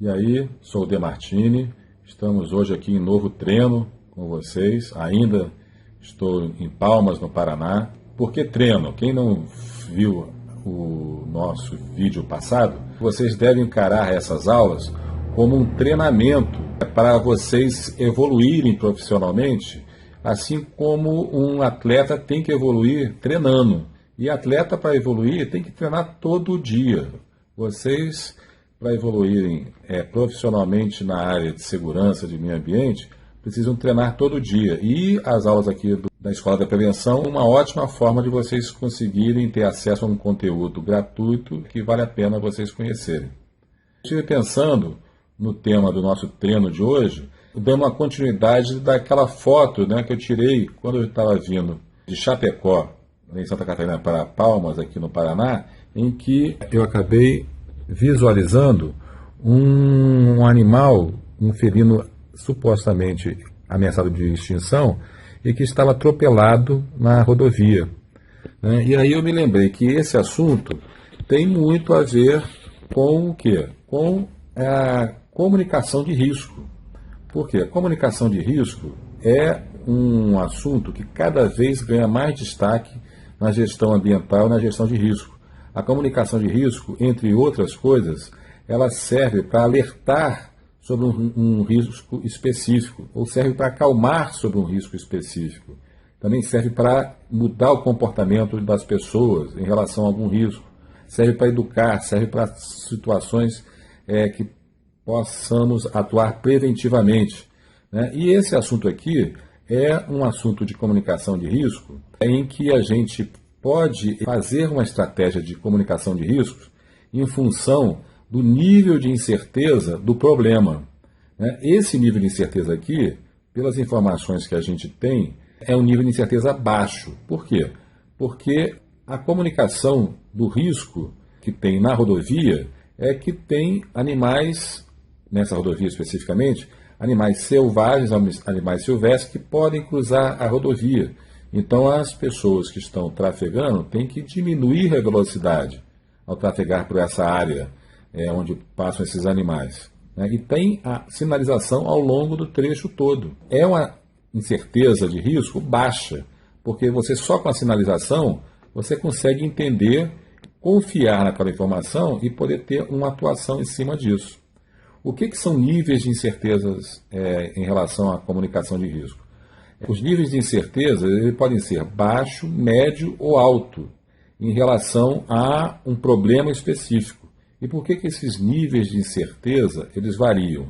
E aí, sou o Demartini, estamos hoje aqui em novo treino com vocês, ainda estou em Palmas, no Paraná. Por que treino? Quem não viu o nosso vídeo passado, vocês devem encarar essas aulas como um treinamento para vocês evoluírem profissionalmente, assim como um atleta tem que evoluir treinando. E atleta, para evoluir, tem que treinar todo dia. Vocês, para evoluírem profissionalmente na área de segurança, de meio ambiente, precisam treinar todo dia. E as aulas aqui da Escola da Prevenção, uma ótima forma de vocês conseguirem ter acesso a um conteúdo gratuito que vale a pena vocês conhecerem. Estive pensando no tema do nosso treino de hoje, dando uma continuidade daquela foto, né, que eu tirei quando eu estava vindo de Chapecó, em Santa Catarina, para Palmas, aqui no Paraná, em que eu acabei visualizando um animal, um felino supostamente ameaçado de extinção e que estava atropelado na rodovia, né? E aí eu me lembrei que esse assunto tem muito a ver com o quê? Com a comunicação de risco. Por quê? A comunicação de risco é um assunto que cada vez ganha mais destaque na gestão ambiental e na gestão de risco. A comunicação de risco, entre outras coisas, ela serve para alertar sobre um risco específico, ou serve para acalmar sobre um risco específico. Também serve para mudar o comportamento das pessoas em relação a algum risco. Serve para educar, serve para situações que possamos atuar preventivamente, né? E esse assunto aqui é um assunto de comunicação de risco em que a gente pode fazer uma estratégia de comunicação de riscos em função do nível de incerteza do problema, né? Esse nível de incerteza aqui, pelas informações que a gente tem, é um nível de incerteza baixo. Por quê? Porque a comunicação do risco que tem na rodovia é que tem animais, nessa rodovia especificamente, animais selvagens, animais silvestres que podem cruzar a rodovia. Então, as pessoas que estão trafegando têm que diminuir a velocidade ao trafegar por essa área onde passam esses animais, né? E tem a sinalização ao longo do trecho todo. É uma incerteza de risco baixa, porque você só com a sinalização você consegue entender, confiar naquela informação e poder ter uma atuação em cima disso. O que são níveis de incertezas em relação à comunicação de risco? Os níveis de incerteza eles podem ser baixo, médio ou alto em relação a um problema específico. E por que esses níveis de incerteza eles variam?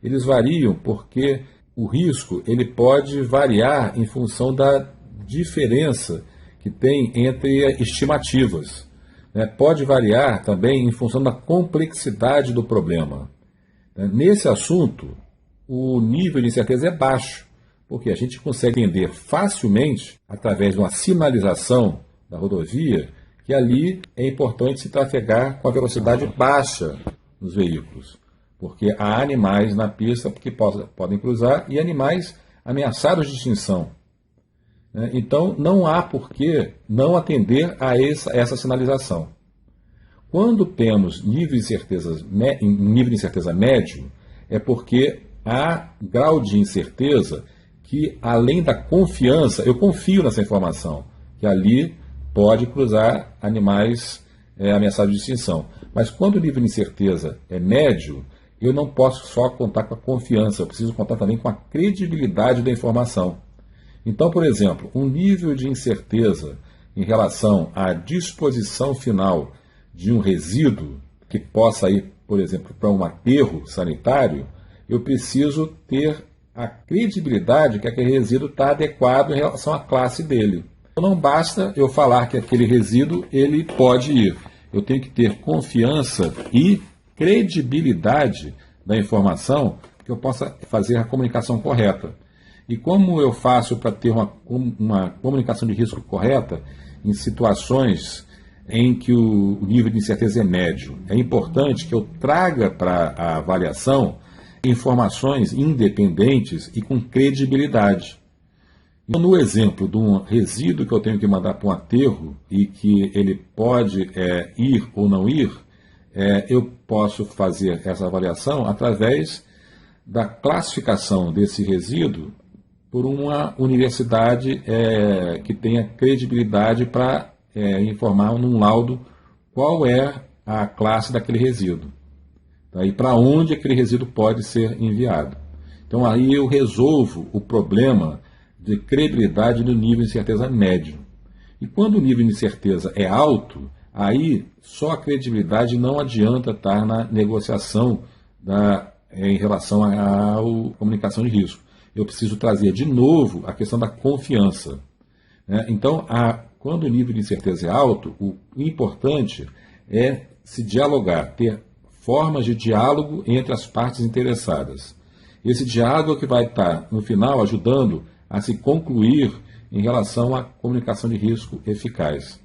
Eles variam porque o risco ele pode variar em função da diferença que tem entre estimativas, né? Pode variar também em função da complexidade do problema. Nesse assunto, o nível de incerteza é baixo, porque a gente consegue entender facilmente, através de uma sinalização da rodovia, que ali é importante se trafegar com a velocidade baixa nos veículos, porque há animais na pista que podem cruzar e animais ameaçados de extinção. Então, não há por que não atender a essa sinalização. Quando temos nível de incerteza médio, é porque há grau de incerteza que, além da confiança, eu confio nessa informação, que ali pode cruzar animais ameaçados de extinção. Mas quando o nível de incerteza é médio, eu não posso só contar com a confiança, eu preciso contar também com a credibilidade da informação. Então, por exemplo, um nível de incerteza em relação à disposição final de um resíduo que possa ir, por exemplo, para um aterro sanitário, eu preciso ter a credibilidade que aquele resíduo está adequado em relação à classe dele. Não basta eu falar que aquele resíduo ele pode ir. Eu tenho que ter confiança e credibilidade da informação que eu possa fazer a comunicação correta. E como eu faço para ter uma comunicação de risco correta? em situações em que o nível de incerteza é médio. É importante que eu traga para a avaliação informações independentes e com credibilidade. Então, no exemplo de um resíduo que eu tenho que mandar para um aterro e que ele pode ir ou não ir, eu posso fazer essa avaliação através da classificação desse resíduo por uma universidade que tenha credibilidade para informar num laudo qual é a classe daquele resíduo, tá? E para onde aquele resíduo pode ser enviado. Então aí eu resolvo o problema de credibilidade no nível de incerteza médio. E quando o nível de incerteza é alto, aí só a credibilidade não adianta estar na negociação em relação à comunicação de risco. Eu preciso trazer de novo a questão da confiança, né? Então, quando o nível de incerteza é alto, o importante é se dialogar, ter formas de diálogo entre as partes interessadas. Esse diálogo é que vai estar, no final, ajudando a se concluir em relação à comunicação de risco eficaz.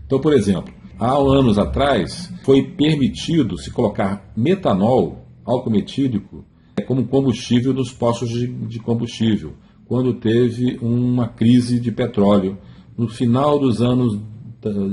Então, por exemplo, há anos atrás foi permitido se colocar metanol, álcool metílico, como combustível nos postos de combustível, quando teve uma crise de petróleo no final dos anos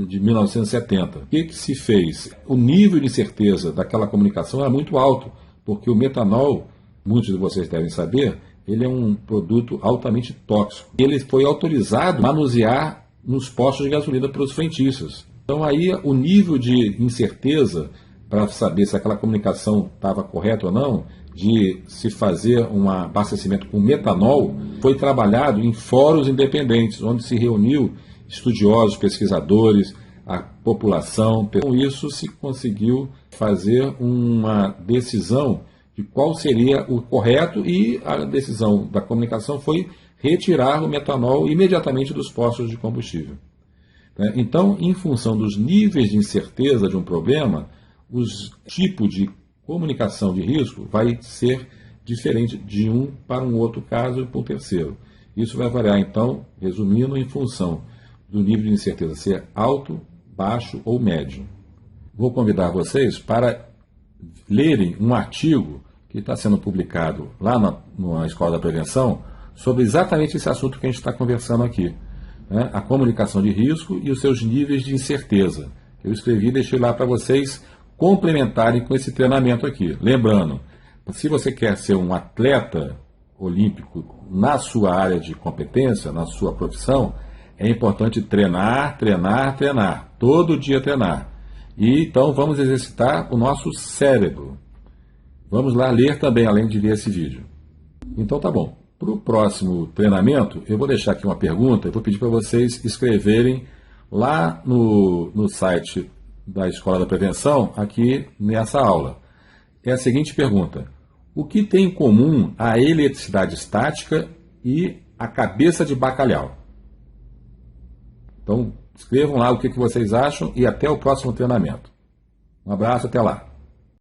de 1970. O que se fez? O nível de incerteza daquela comunicação era muito alto, porque o metanol, muitos de vocês devem saber, ele é um produto altamente tóxico. Ele foi autorizado a manusear nos postos de gasolina pelos frentistas. Então aí o nível de incerteza para saber se aquela comunicação estava correta ou não, de se fazer um abastecimento com metanol, foi trabalhado em fóruns independentes, onde se reuniu estudiosos, pesquisadores, a população. Com isso se conseguiu fazer uma decisão de qual seria o correto, e a decisão da comunicação foi retirar o metanol imediatamente dos postos de combustível. Então, em função dos níveis de incerteza de um problema, os tipos de comunicação de risco vai ser diferente de um para um outro caso e para um terceiro. Isso vai variar, então, resumindo, em função do nível de incerteza ser alto, baixo ou médio. Vou convidar vocês para lerem um artigo que está sendo publicado lá na Escola da Prevenção sobre exatamente esse assunto que a gente está conversando aqui, né? A comunicação de risco e os seus níveis de incerteza. Eu escrevi e deixei lá para vocês complementarem com esse treinamento aqui. Lembrando, se você quer ser um atleta olímpico na sua área de competência, na sua profissão, é importante treinar, treinar, treinar. Todo dia treinar. E então vamos exercitar o nosso cérebro. Vamos lá ler também, além de ver esse vídeo. Então tá bom. Para o próximo treinamento, eu vou deixar aqui uma pergunta. Eu vou pedir para vocês escreverem lá no site da Escola da Prevenção, aqui nessa aula. É a seguinte pergunta: o que tem em comum a eletricidade estática e a cabeça de bacalhau? Então, escrevam lá o que vocês acham e até o próximo treinamento. Um abraço, até lá.